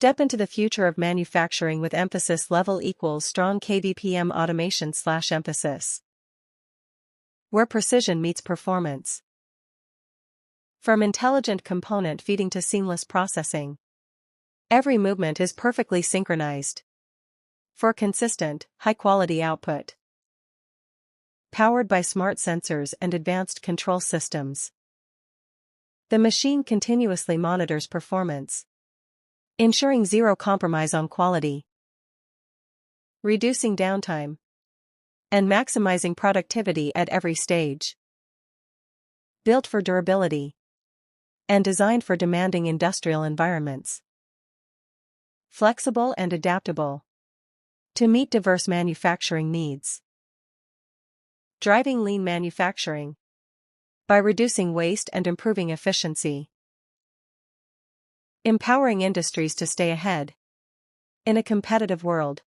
Step into the future of manufacturing with emphasis level equals strong KVPM automation / emphasis. Where precision meets performance. From intelligent component feeding to seamless processing, every movement is perfectly synchronized for consistent, high-quality output. Powered by smart sensors and advanced control systems, the machine continuously monitors performance, ensuring zero compromise on quality, reducing downtime, and maximizing productivity at every stage. Built for durability and designed for demanding industrial environments. Flexible and adaptable to meet diverse manufacturing needs. Driving lean manufacturing by reducing waste and improving efficiency. Empowering industries to stay ahead in a competitive world.